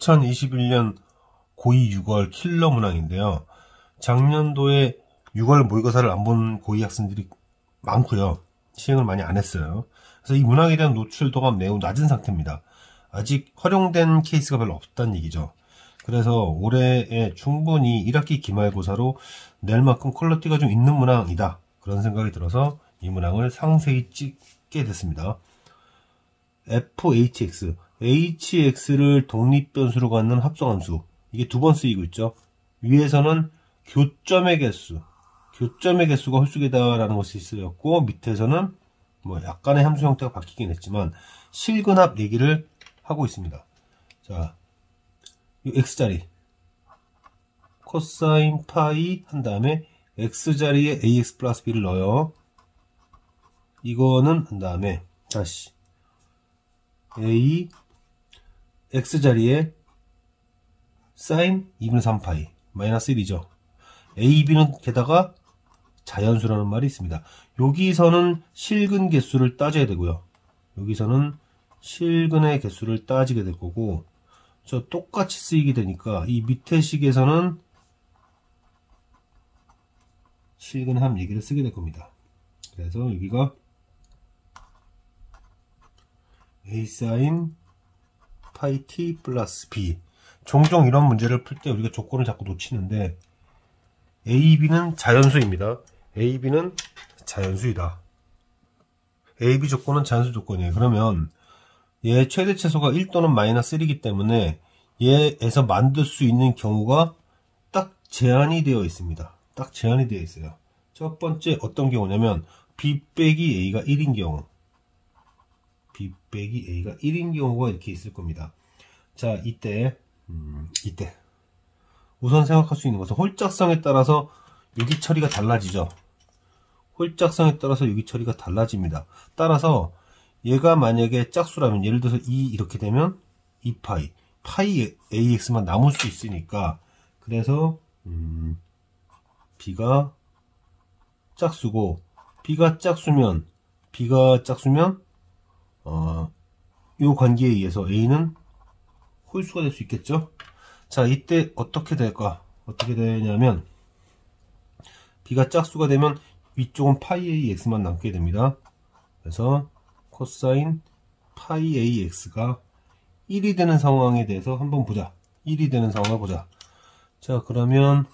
2021년 고2 6월 킬러 문항인데요. 작년도에 6월 모의고사를 안 본 고2 학생들이 많고요. 시행을 많이 안 했어요. 그래서 이 문항에 대한 노출도가 매우 낮은 상태입니다. 아직 활용된 케이스가 별로 없다는 얘기죠. 그래서 올해에 충분히 1학기 기말고사로 낼 만큼 퀄리티가 좀 있는 문항이다, 그런 생각이 들어서 이 문항을 상세히 찍게 됐습니다. fhx, hx를 독립변수로 갖는 합성함수, 이게 두 번 쓰이고 있죠. 위에서는 교점의 개수가 홀수계다라는 것이 쓰였고, 밑에서는 뭐 약간의 함수 형태가 바뀌긴 했지만 실근합 얘기를 하고 있습니다. 자, 이 x자리 코사인 파이 한 다음에 x자리에 ax 플러스 b를 넣어요. 이거는 한 다음에 다시 a x자리에 사인 2분의 3파이 마이너스 1이죠. a, b는 게다가 자연수라는 말이 있습니다. 여기서는 실근 개수를 따져야 되고요. 여기서는 실근의 개수를 따지게 될 거고, 저 똑같이 쓰이게 되니까 이 밑에 식에서는 실근함 얘기를 쓰게 될 겁니다. 그래서 여기가 a 사인 파이 t 플러스 b. 종종 이런 문제를 풀 때 우리가 조건을 자꾸 놓치는데, a, b는 자연수입니다. a, b는 자연수이다. a, b 조건은 자연수 조건이에요. 그러면 얘 최대치수가 1 또는 마이너스 1이기 때문에 얘에서 만들 수 있는 경우가 딱 제한이 되어 있습니다. 딱 제한이 되어 있어요. 첫 번째 어떤 경우냐면 b 빼기 a가 1인 경우, b 빼기 a가 1인 경우가 이렇게 있을 겁니다. 자, 이때 우선 생각할 수 있는 것은 홀짝성에 따라서 유기 처리가 달라지죠. 홀짝성에 따라서 유기 처리가 달라집니다. 따라서 얘가 만약에 짝수라면, 예를 들어서 2 이렇게 되면 2파이 파이 ax만 남을 수 있으니까, 그래서 b가 짝수고 b가 짝수면 요 관계에 의해서 a는 홀수가 될 수 있겠죠. 자, 이때 어떻게 될까? 어떻게 되냐면 b가 짝수가 되면 위쪽은 파이 ax만 남게 됩니다. 그래서 코사인 파이 ax가 1이 되는 상황에 대해서 한번 보자. 1이 되는 상황을 보자. 자, 그러면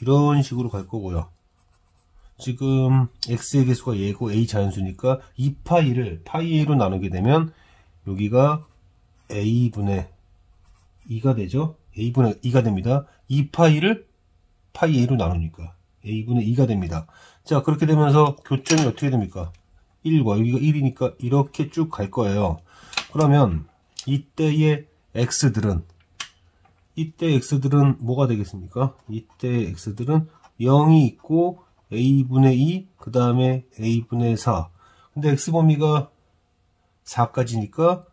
이런 식으로 갈 거고요. 지금 x의 개수가 얘고 a 자연수니까 2파이를 파이 a로 나누게 되면 여기가 a분의 2가 되죠. a분의 2가 됩니다. 2파이를 파이 a로 나누니까 a분의 2가 됩니다. 자, 그렇게 되면서 교점이 어떻게 됩니까? 1과 여기가 1이니까 이렇게 쭉 갈 거예요. 그러면 이때의 x들은 뭐가 되겠습니까? 이때 x들은 0이 있고 a분의 2, 그 다음에 a분의 4. 근데 x범위가 4까지니까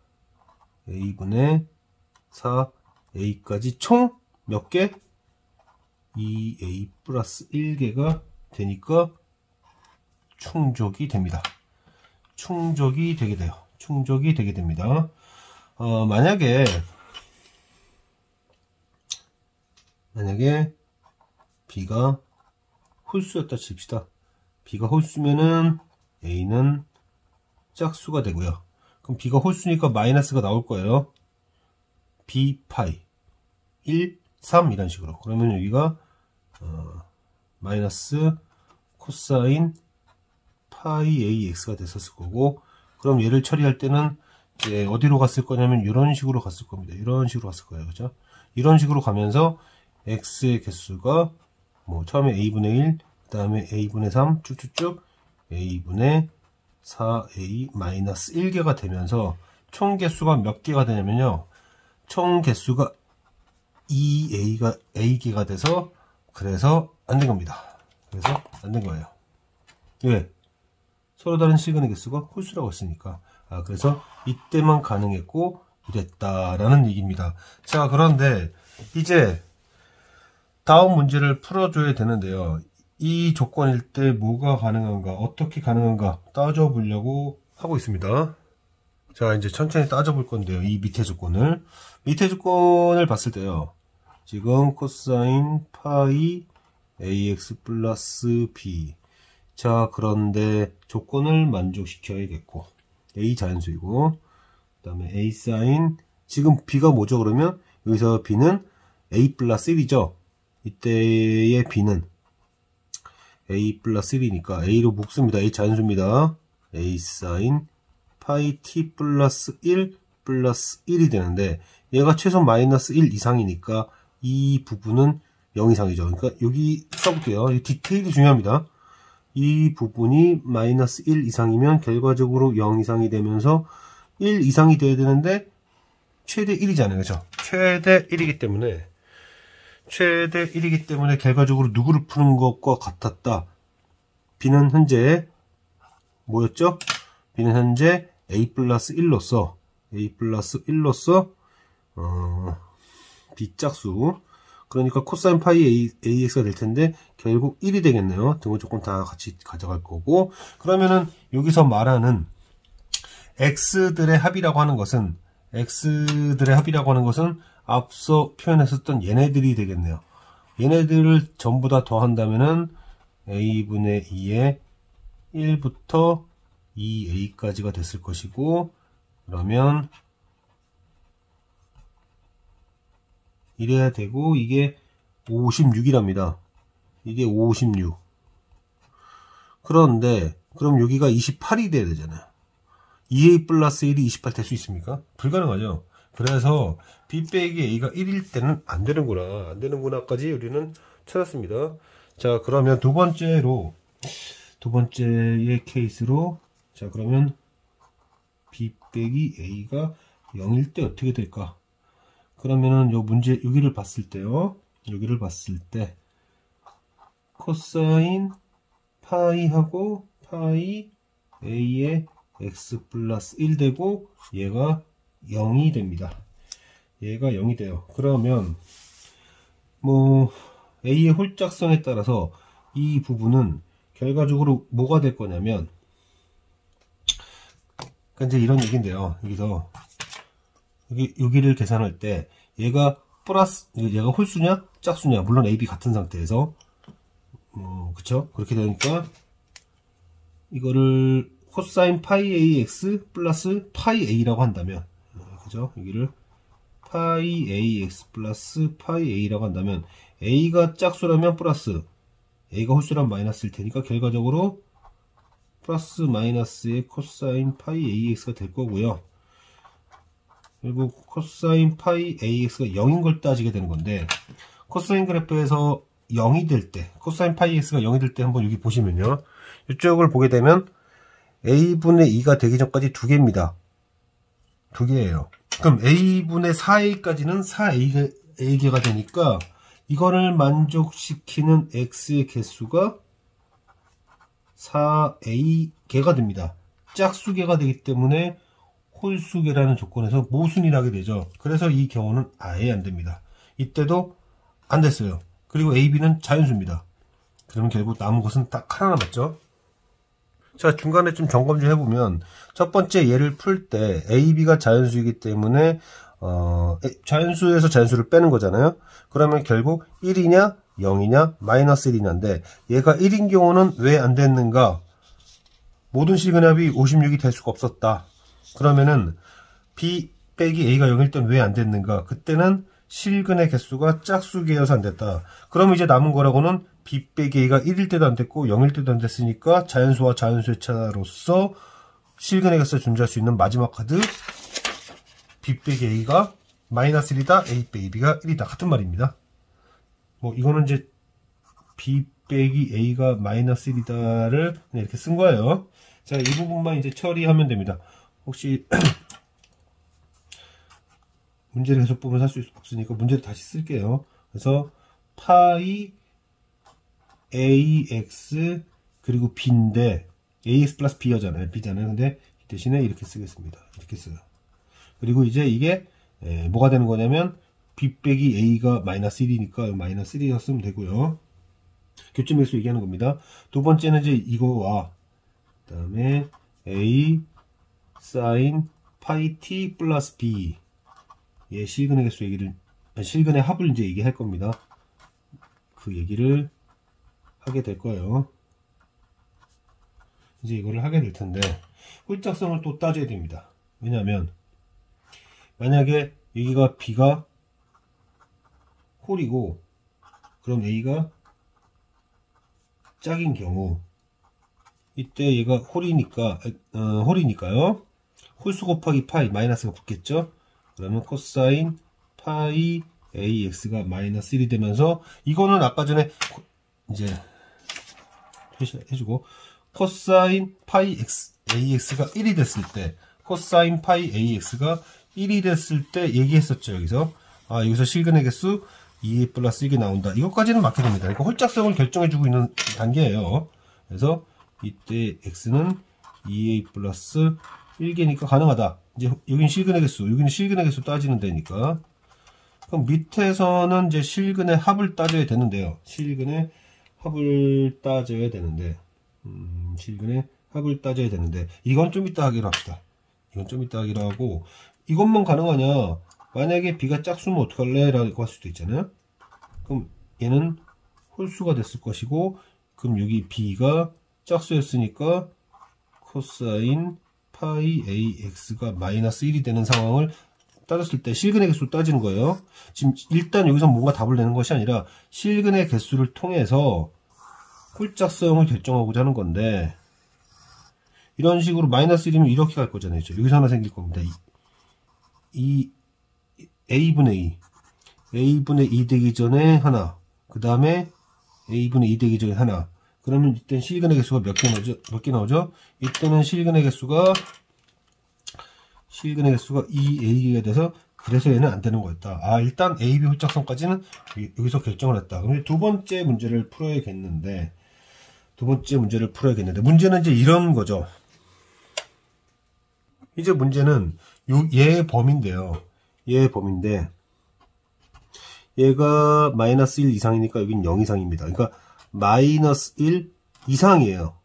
a분의 4, a까지 총 몇 개? 2a 플러스 1개가 되니까 충족이 됩니다. 충족이 되게 돼요. 충족이 되게 됩니다. 만약에 b가 홀수였다 칩시다. b가 홀수면은 a는 짝수가 되고요. 그럼 b가 홀수니까 마이너스가 나올 거예요. b 파이 1, 3 이런 식으로. 그러면 여기가 마이너스 코사인 파이 ax가 됐었을 거고, 그럼 얘를 처리할 때는 이제 어디로 갔을 거냐면 이런 식으로 갔을 겁니다. 이런 식으로 갔을 거예요. 그죠? 이런 식으로 가면서 x의 개수가 뭐 처음에 a분의 1, 그 다음에 a분의 3 쭉쭉쭉 a분의 4a 마이너스 1개가 되면서 총 개수가 몇 개가 되냐면요, 총 개수가 2a개가 돼서, 그래서 안 된 겁니다. 그래서 안 된 거예요. 왜? 서로 다른 실근의 개수가 홀수라고 했으니까. 그래서 이때만 가능했고 이랬다라는 얘기입니다. 자, 그런데 이제 다음 문제를 풀어줘야 되는데요. 이 조건일 때 뭐가 가능한가, 어떻게 가능한가 따져보려고 하고 있습니다. 자, 이제 천천히 따져볼 건데요. 이 밑에 조건을. 밑에 조건을 봤을 때요. 지금 코사인 파이 ax 플러스 b. 자, 그런데 조건을 만족시켜야겠고. a 자연수이고. 그 다음에 a 사인. 지금 b가 뭐죠, 그러면? 여기서 b는 a 플러스 1이죠. 이때의 b는 a 플러스 1이니까 a로 묶습니다. a 자연수입니다. a 사인 파이 t 플러스 1 플러스 1이 되는데 얘가 최소 마이너스 1 이상이니까 이 부분은 0 이상이죠. 그러니까 여기 써볼게요. 이 디테일이 중요합니다. 이 부분이 마이너스 1 이상이면 결과적으로 0 이상이 되면서 1 이상이 돼야 되는데 최대 1이잖아요. 그죠? 최대 1이기 때문에 결과적으로 누구를 푸는 것과 같았다. b는 현재 뭐였죠? b는 현재 a 플러스 1로서 b 짝수, 그러니까 코사인 파이 ax가 될 텐데 결국 1이 되겠네요. 등호 조건 다 같이 가져갈 거고, 그러면은 여기서 말하는 x들의 합이라고 하는 것은 앞서 표현했었던 얘네들이 되겠네요. 얘네들을 전부 다 더한다면은 a분의 2에 1부터 2a까지가 됐을 것이고, 그러면 이래야 되고, 이게 56이랍니다. 이게 56. 그런데 그럼 여기가 28이 돼야 되잖아요. 2a 플러스 1이 28 될 수 있습니까? 불가능하죠. 그래서 b 빼기 a가 1일 때는 안 되는구나까지 우리는 찾았습니다. 자, 그러면 두 번째의 케이스로, 자, 그러면 b 빼기 a가 0일 때 어떻게 될까? 그러면은 요 문제 여기를 봤을 때 코사인 파이하고 파이 a의 x 플러스 1 되고 얘가 0이 됩니다. 얘가 0이 돼요. 그러면 뭐 a의 홀짝성에 따라서 이 부분은 결과적으로 뭐가 될 거냐면, 그러니까 이제 이런 얘기인데요. 여기서 여기를 계산할 때 얘가 홀수냐 짝수냐, 물론 a, b 같은 상태에서 그쵸? 그렇게 되니까 이거를 코사인 파이 ax 플러스 파이 a라고 한다면, 그죠? 여기를 파이 ax 플러스 파이 a라고 한다면 a가 짝수라면 플러스, a가 홀수라면 마이너스일 테니까 결과적으로 플러스 마이너스의 코사인 파이 ax가 될 거고요. 그리고 코사인 파이 ax가 0인 걸 따지게 되는 건데, 코사인 그래프에서 0이 될 때, 코사인 파이 x가 0이 될 때 한번 여기 보시면요. 이쪽을 보게 되면 a분의 2가 되기 전까지 2개입니다. 2개예요. 그럼 a분의 4a까지는 4a개가 되니까 이거를 만족시키는 x의 개수가 4a개가 됩니다. 짝수개가 되기 때문에 홀수개라는 조건에서 모순이 나게 되죠. 그래서 이 경우는 아예 안 됩니다. 이때도 안 됐어요. 그리고 ab는 자연수입니다. 그러면 결국 남은 것은 딱 하나 남았죠. 자, 중간에 좀 점검 좀 해보면, 첫 번째 얘를 풀 때 ab가 자연수이기 때문에 자연수에서 자연수를 빼는 거잖아요. 그러면 결국 1이냐 0이냐 마이너스 1이냐인데, 얘가 1인 경우는 왜 안 됐는가? 모든 실근합이 56이 될 수가 없었다. 그러면은 b 빼기 a가 0일 때는 왜 안 됐는가? 그때는 실근의 개수가 짝수개여서 안 됐다. 그럼 이제 남은 거라고는 b 빼기 a가 1일 때도 안 됐고 0일 때도 안 됐으니까 자연수와 자연수의 차로서 실근의 개수가 존재할 수 있는 마지막 카드, b 빼기 a가 마이너스 1이다, a 빼기 b가 1이다. 같은 말입니다. 뭐 이거는 이제 b 빼기 a가 마이너스 1이다를 그냥 이렇게 쓴 거예요. 자, 이 부분만 이제 처리하면 됩니다. 혹시 문제를 계속 보면 할 수 없으니까 문제를 다시 쓸게요. 그래서 파이 ax 그리고 b인데 ax 플러스 b잖아요. 근데 대신에 이렇게 쓰겠습니다. 이렇게 써요. 그리고 이제 이게 뭐가 되는 거냐면 b 빼기 a가 마이너스 1이니까 마이너스 1이라고 쓰면 되고요. 교점일수 얘기하는 겁니다. 두 번째는 이제 이거와 그 다음에 a 사인 파이 t 플러스 b 의 실근의 개수 얘기를, 실근의 합을 이제 얘기할 겁니다. 그 얘기를 하게 될 거예요. 이제 이거를 하게 될 텐데, 홀짝성을 또 따져야 됩니다. 왜냐하면 만약에 여기가 b가 홀이고 그럼 a가 짝인 경우, 이때 얘가 홀이니까요. 홀수 곱하기 파이 마이너스가 붙겠죠. 그러면 코사인 파이 ax가 마이너스 1이 되면서, 이거는 아까 전에 이제 표시해주고, 코사인 파이 ax가 1이 됐을 때, 코사인 파이 ax가 1이 됐을 때 얘기했었죠. 여기서 실근의 개수 2a 플러스 1이 나온다. 이것까지는 맞게 됩니다. 그러니까 홀짝성을 결정해주고 있는 단계예요. 그래서 이때 x는 2a 플러스 1개니까 가능하다. 이제 여기는 실근의 개수, 여기는 실근의 개수 따지는 데니까. 그럼 밑에서는 이제 실근의 합을 따져야 되는데요. 실근의 합을 따져야 되는데, 이건 좀 이따 하기로 합시다. 이건 좀 이따 하기로 하고, 이것만 가능하냐? 만약에 b가 짝수면 어떡할래? 라고 할 수도 있잖아요. 그럼 얘는 홀수가 됐을 것이고, 그럼 여기 b가 짝수였으니까 코사인 파이 ax가 마이너스 1이 되는 상황을 따졌을 때 실근의 개수 따지는 거예요. 지금 일단 여기서 뭔가 답을 내는 것이 아니라 실근의 개수를 통해서 홀짝성을 결정하고자 하는 건데, 이런 식으로 마이너스 1이면 이렇게 갈 거잖아요. 여기서 하나 생길 겁니다. 이 a분의 2 되기 전에 하나, 그 다음에 a분의 2 되기 전에 하나. 그러면 이때는 실근의 개수가 몇 개 나오죠? 이때는 실근의 개수가 2a가 돼서, 그래서 얘는 안 되는 거였다. 일단 a, b 홀짝성까지는 여기서 결정을 했다. 그럼 두 번째 문제를 풀어야겠는데, 문제는 이제 이런 거죠. 이제 문제는 얘의 범위인데요. 얘의 범위인데, 얘가 마이너스 1 이상이니까 여긴 0 이상입니다. 그러니까 마이너스 1 이상이에요.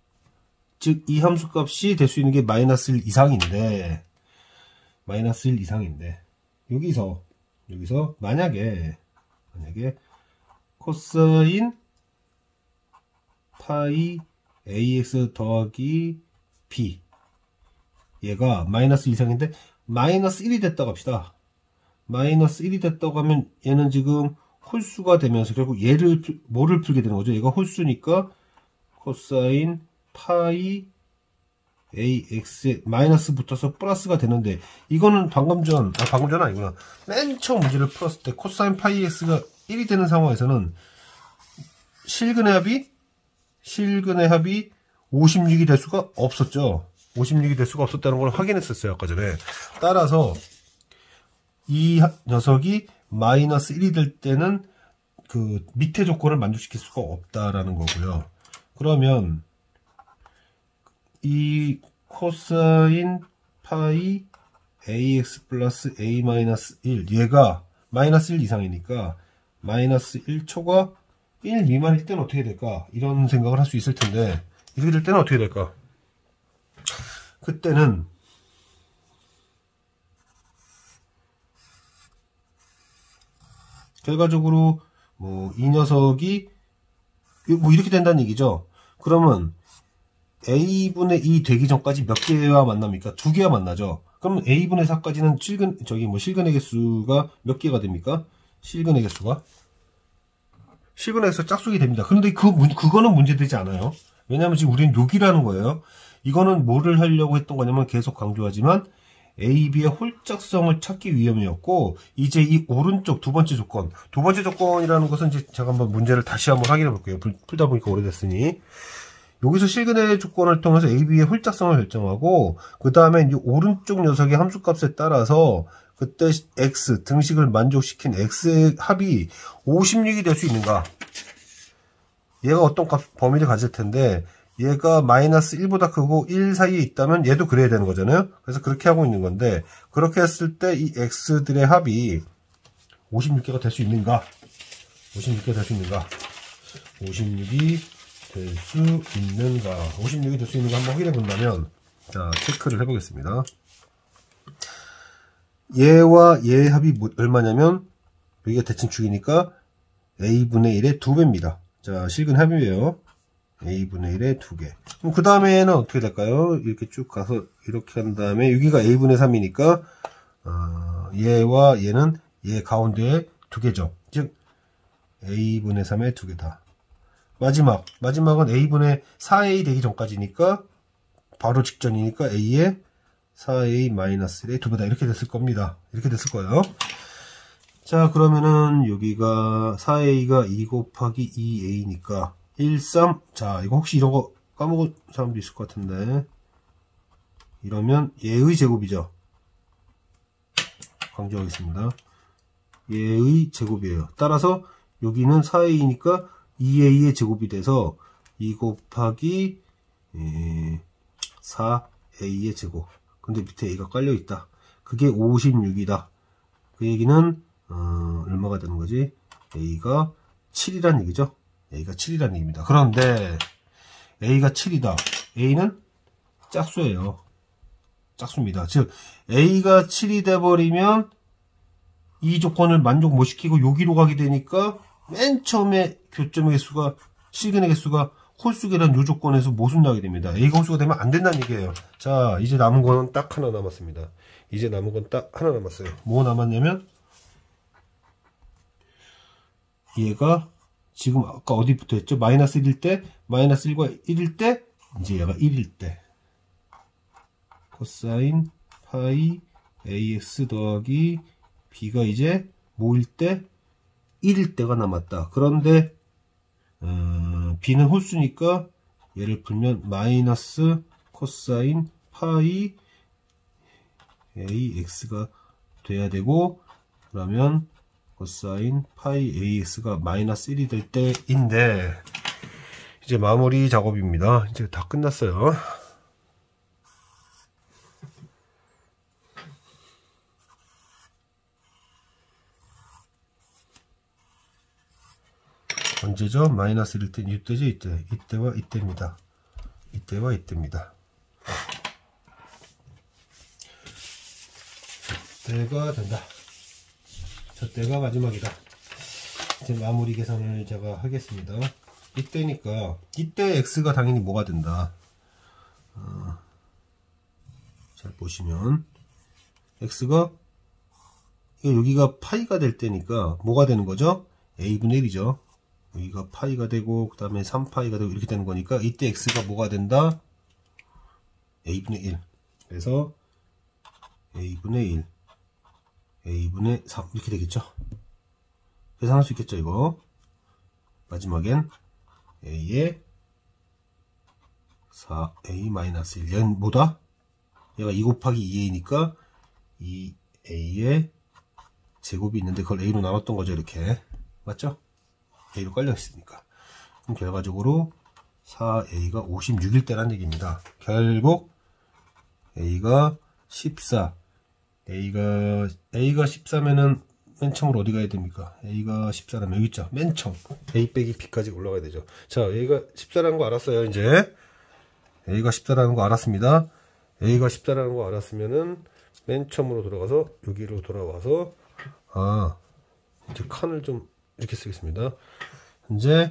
즉 이 함수 값이 될 수 있는 게 마이너스 1 이상인데, 여기서 만약에 코사인 파이 ax 더하기 b, 얘가 마이너스 1 이상인데 마이너스 1이 됐다고 합시다. 마이너스 1이 됐다고 하면 얘는 지금 홀수가 되면서 결국 얘를 뭐를 풀게 되는 거죠? 얘가 홀수니까 코사인 파이 ax에 마이너스 붙어서 플러스가 되는데, 이거는 방금전 아니구나. 맨 처음 문제를 풀었을 때 코사인 파이 x가 1이 되는 상황에서는 실근의 합이 56이 될 수가 없었죠. 56이 될 수가 없었다는 걸 확인했었어요, 아까 전에. 따라서 이 녀석이 마이너스 1이 될 때는 그 밑에 조건을 만족시킬 수가 없다라는 거고요. 그러면 이 코사인 파이 ax 플러스 a 마이너스 1, 얘가 마이너스 1 이상이니까 마이너스 1초가 1 미만일 때는 어떻게 될까? 이런 생각을 할 수 있을 텐데, 이렇게 될 때는 어떻게 될까? 그때는 결과적으로 이 녀석이 이렇게 된다는 얘기죠. 그러면 a분의 2 되기 전까지 몇 개와 만납니까? 2개와 만나죠. 그럼 a분의 4까지는 실근의 개수가 몇 개가 됩니까? 실근의 개수가 짝수가 됩니다. 그런데 그거는 문제되지 않아요. 왜냐하면 지금 우리는 여기라는 거예요. 이거는 뭐를 하려고 했던 거냐면, 계속 강조하지만 a, b의 홀짝성을 찾기 위함이었고, 이제 이 오른쪽 두 번째 조건이라는 것은 이제 제가 한번 문제를 다시 한번 확인해 볼게요. 풀다 보니까 오래됐으니. 여기서 실근의 조건을 통해서 a, b의 홀짝성을 결정하고, 그 다음에 이 오른쪽 녀석의 함수값에 따라서 그때 x 등식을 만족시킨 x의 합이 56이 될 수 있는가? 얘가 어떤 범위를 가질 텐데, 얘가 마이너스 1보다 크고 1 사이에 있다면 얘도 그래야 되는 거잖아요. 그래서 그렇게 하고 있는 건데, 그렇게 했을 때 이 x들의 합이 56개가 될 수 있는가? 56이 될 수 있는가? 56이 될 수 있는가 한번 확인해 본다면, 자, 체크를 해보겠습니다. 얘와 얘의 합이 얼마냐면 여기가 대칭축이니까 a분의 1의 2배입니다. 자, 실근 합이에요. a분의 1의 2개. 그럼 그 다음에는 어떻게 될까요? 이렇게 쭉 가서 이렇게 한 다음에 여기가 a분의 3이니까 얘와 얘는 얘 가운데에 2개죠. 즉 a분의 3의 2개다. 마지막은 a분의 4a 되기 전까지니까 바로 직전이니까 a의 4a-1의 2배다. 이렇게 됐을 겁니다. 이렇게 됐을 거예요. 자, 그러면은 여기가 4a가 2 곱하기 2a니까 1, 3. 자, 이거 혹시 이런 거 까먹은 사람도 있을 것 같은데, 이러면 얘의 제곱이죠. 강조하겠습니다. 얘의 제곱이에요. 따라서 여기는 4a니까 2a의 제곱이 돼서 2 곱하기 4a의 제곱. 근데 밑에 a가 깔려 있다. 그게 56이다. 그 얘기는 얼마가 되는 거지? a가 7이란 얘기죠. a가 7이란 얘기입니다. 그런데 a가 7이다. a는 짝수예요. 짝수입니다. 즉 a가 7이 돼버리면 이 조건을 만족 못 시키고 여기로 가게 되니까 맨 처음에 교점의 개수가, 실근의 개수가 홀수계란 요 조건에서 모순나게 됩니다. a가 홀수가 되면 안 된다는 얘기예요. 자, 이제 남은 거는 딱 하나 남았습니다. 이제 남은 건 딱 하나 남았어요. 뭐 남았냐면 얘가 지금 아까 어디 붙어 있죠? 마이너스 1일 때, 마이너스 1과 1일 때, 이제 얘가 1일 때 코사인 파이 ax 더하기 b가 이제 뭐일 때? 1일 때가 남았다. 그런데 b는 홀수니까 얘를 풀면 마이너스 코사인 파이 ax가 돼야 되고, 그러면 코사인 파이 ax가 마이너스 1이 될 때인데, 이제 마무리 작업입니다. 이제 다 끝났어요. 언제죠? 마이너스 1일 때 이때죠? 이때와 이때입니다. 이때와 이때입니다. 이때가 된다. 저 때가 마지막이다. 이제 마무리 계산을 제가 하겠습니다. 이때니까 이때 x가 당연히 뭐가 된다. 잘 보시면 x가 여기가 파이가 될 때니까 뭐가 되는 거죠? a분의 1이죠. 여기가 파이가 되고 그 다음에 3파이가 되고 이렇게 되는 거니까 이때 x가 뭐가 된다? a분의 1. 그래서 a분의 1, a분의 3 이렇게 되겠죠. 계산할 수 있겠죠. 이거 마지막엔 a의 4a-1. 얘는 뭐다? 얘가 2 곱하기 2a니까 2a의 제곱이 있는데 그걸 a로 나눴던 거죠. 이렇게 맞죠? a로 깔려 있으니까. 그럼 결과적으로 4a가 56일 때란 얘기입니다. 결국 a가 14, a가 14면은 맨 처음으로 어디 가야 됩니까? a가 14라면 여기 있죠. 맨 처음 a 빼기 b까지 올라가야 되죠. 자, a가 14라는 거 알았어요. 이제 a가 14라는 거 알았습니다. a가 14라는 거 알았으면은 맨 처음으로 돌아가서 여기로 돌아와서 이제 칸을 좀 이렇게 쓰겠습니다. 현재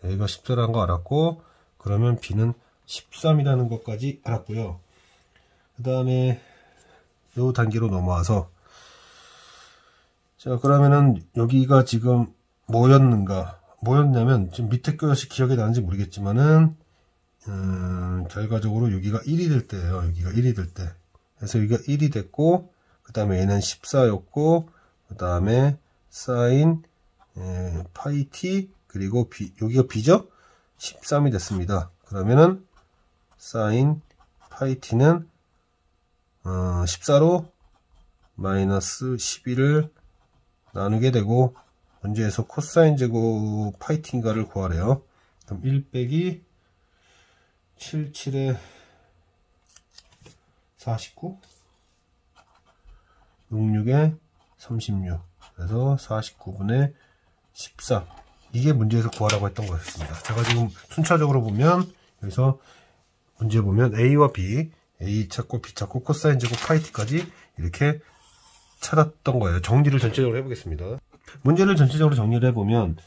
a가 14라는 거 알았고, 그러면 b는 13이라는 것까지 알았고요. 그 다음에 요 단계로 넘어와서, 자, 그러면은 여기가 지금 뭐였냐면 지금 밑에 것이 기억이 나는지 모르겠지만은 결과적으로 여기가 1이 될 때예요. 여기가 1이 될 때. 그래서 여기가 1이 됐고, 그 다음에 얘는 14였고, 그 다음에 사인 파이 t, 그리고 b, 여기가 b죠? 13이 됐습니다. 그러면은 사인 파이 t는 14로 마이너스 11을 나누게 되고, 문제에서 코사인 제곱 파이 t인가를 구하래요. 그럼 1 빼기 77에 49, 66에 36, 그래서 49분의 14. 이게 문제에서 구하라고 했던 거였습니다. 제가 지금 순차적으로 보면, 여기서 문제 보면 a와 b, a 찾고 b 찾고 코사인 제곱 파이 t까지 이렇게 찾았던 거예요. 정리를 전체적으로 해보겠습니다. 문제를 전체적으로 정리를 해보면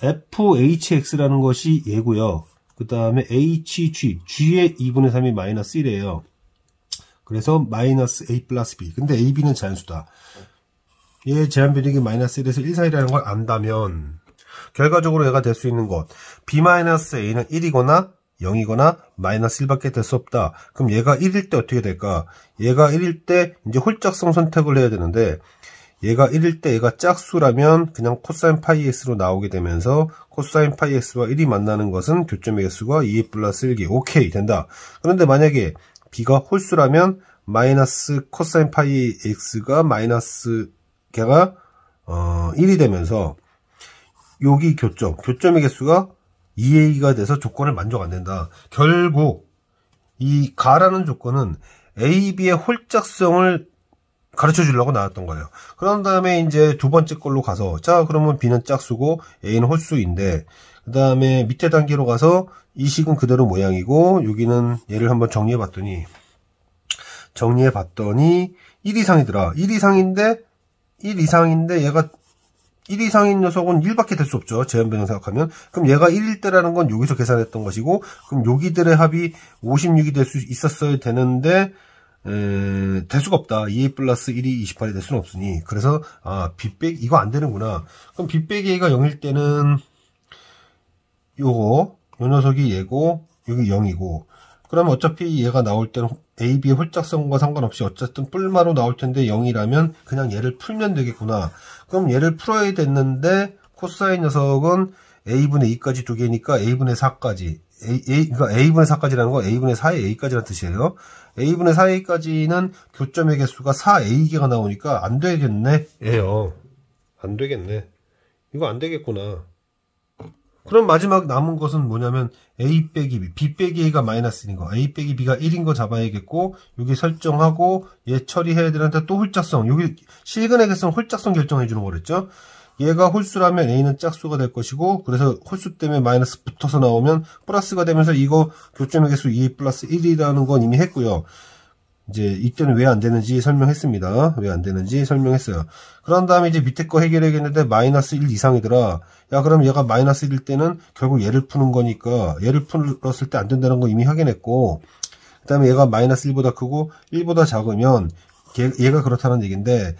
fhx라는 것이 얘고요. 그 다음에 hg, g의 2분의 3이 마이너스 1이에요. 그래서 마이너스 a 플러스 b. 근데 ab는 자연수다. 얘 제한 변익이 마이너스 1에서 1 사이라는 걸 안다면 결과적으로 얘가 될 수 있는 것 b-a는 1이거나 0이거나 마이너스 1밖에 될 수 없다. 그럼 얘가 1일 때 어떻게 될까? 얘가 1일 때 이제 홀짝성 선택을 해야 되는데 얘가 1일 때 얘가 짝수라면 그냥 코사인 파이 x로 나오게 되면서 코사인 파이 x와 1이 만나는 것은 교점의 개수가 2 플러스 1기. 오케이 된다. 그런데 만약에 b가 홀수라면 마이너스 코사인 파이 x가 마이너스 걔가 1이 되면서 여기 교점의 개수가 2a가 돼서 조건을 만족 안 된다. 결국 이 가라는 조건은 a, b의 홀짝성을 가르쳐 주려고 나왔던 거예요. 그런 다음에 이제 두 번째 걸로 가서 자 그러면 b는 짝수고 a는 홀수인데 그 다음에 밑에 단계로 가서 이 식은 그대로 모양이고 여기는 얘를 한번 정리해 봤더니 1 이상이더라. 1 이상인데 얘가 1 이상인 녀석은 1밖에 될 수 없죠. 제한 변형 생각하면. 그럼 얘가 1일 때라는 건 여기서 계산했던 것이고 그럼 여기들의 합이 56이 될 수 있었어야 되는데 될 수가 없다. 2a 플러스 1이 28이 될 수는 없으니. 그래서 b 빼기 이거 안 되는구나. 그럼 b 빼기 a가 0일 때는 요 녀석이 얘고 여기 0이고 그러면 어차피 얘가 나올 때는 a, b의 홀짝성과 상관없이 어쨌든 뿔마로 나올 텐데 0이라면 그냥 얘를 풀면 되겠구나. 그럼 얘를 풀어야 됐는데 코사인 녀석은 a분의 2까지 두 개니까 a분의 4까지 그러니까 a분의 4까지라는 건 a분의 4의 a까지라는 뜻이에요. a분의 4a까지는 교점의 개수가 4a개가 나오니까 안 되겠네. 예요. 안 되겠네. 이거 안 되겠구나. 그럼 마지막 남은 것은 뭐냐면 a 빼기 b, b 빼기 a가 마이너스인 거, a 빼기 b가 1인 거 잡아야겠고 여기 설정하고 얘 처리해야 되는데 또 홀짝성, 여기 실근의 개수는 홀짝성 결정해 주는 거랬죠. 얘가 홀수라면 a는 짝수가 될 것이고 그래서 홀수 때문에 마이너스 붙어서 나오면 플러스가 되면서 이거 교점의 개수 2 플러스 1이라는 건 이미 했고요. 이제 이때는 왜 안 되는지 설명했습니다. 왜 안 되는지 설명했어요. 그런 다음에 이제 밑에 거 해결해야겠는데 마이너스 1 이상이더라. 야 그럼 얘가 마이너스 1일 때는 결국 얘를 푸는 거니까 얘를 풀었을 때 안 된다는 거 이미 확인했고 그 다음에 얘가 마이너스 1보다 크고 1보다 작으면 얘가 그렇다는 얘기인데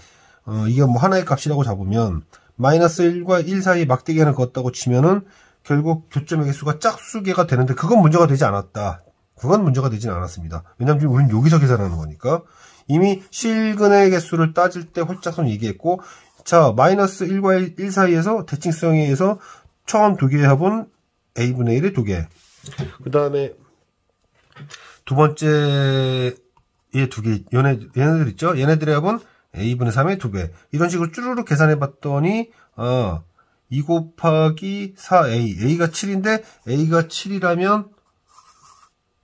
이게 뭐 하나의 값이라고 잡으면 마이너스 1과 1 사이 막대기 하나 그었다고 치면은 결국 교점의 개수가 짝수개가 되는데 그건 문제가 되지 않았다. 그건 문제가 되진 않았습니다. 왜냐면 우리는 여기서 계산하는 거니까. 이미 실근의 개수를 따질 때 홀짝성 얘기했고, 자, 마이너스 1과 1 사이에서 대칭성에 의해서 처음 두 개의 합은 a분의 1의 두 개. 그 다음에 두 번째 얘 두 개, 얘네들 있죠? 얘네들의 합은 a분의 3의 두 배. 이런 식으로 쭈루룩 계산해 봤더니, 2 곱하기 4a. a가 7인데, a가 7이라면,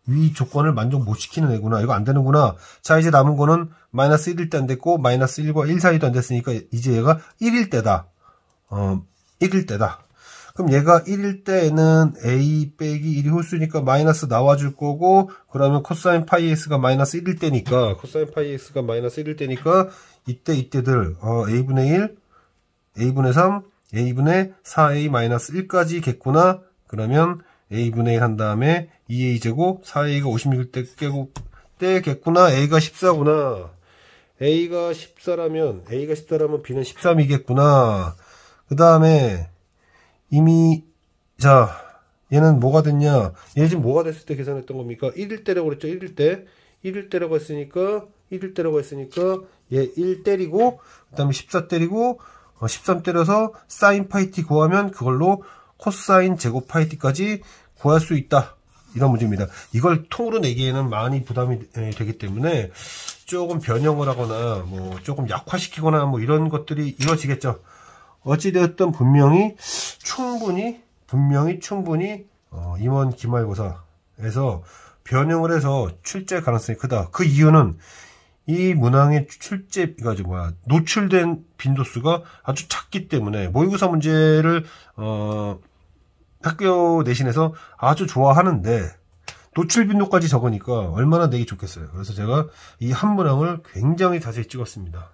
위 조건을 만족 못 시키는 애구나. 이거 안 되는구나. 자, 이제 남은 거는 마이너스 1일 때 안 됐고, 마이너스 1과 1 사이도 안 됐으니까, 이제 얘가 1일 때다. 1일 때다. 그럼 얘가 1일 때에는 a 빼기 1이 홀수니까 마이너스 나와줄 거고, 그러면 코사인 파이 x가 마이너스 1일 때니까, 코사인 파이 x가 마이너스 1일 때니까, 이때들, a분의 1, a분의 3, a분의 4a 마이너스 1까지 겠구나. 그러면, a분의 1 한 다음에 2a 제곱 4a가 56일 때겠구나. a가 14구나. a가 14라면 b는 13이겠구나. 그 다음에 이미 자 얘는 뭐가 됐냐. 얘 지금 뭐가 됐을 때 계산했던 겁니까? 1일 때라고 그랬죠. 1일 때라고 했으니까 얘 1 때리고 그 다음에 14 때리고 13 때려서 사인 파이 t 구하면 그걸로 코사인 제곱 파이 t까지 구할 수 있다. 이런 문제입니다. 이걸 통으로 내기에는 많이 부담이 되기 때문에 조금 변형을 하거나 뭐 조금 약화시키거나 뭐 이런 것들이 이루어지겠죠. 어찌되었든 분명히 충분히 임원 기말고사에서 변형을 해서 출제 가능성이 크다. 그 이유는 이 문항의 노출된 빈도수가 아주 작기 때문에 모의고사 문제를 학교 내신에서 아주 좋아하는데 노출 빈도까지 적으니까 얼마나 내기 좋겠어요. 그래서 제가 이 한 문항을 굉장히 자세히 찍었습니다.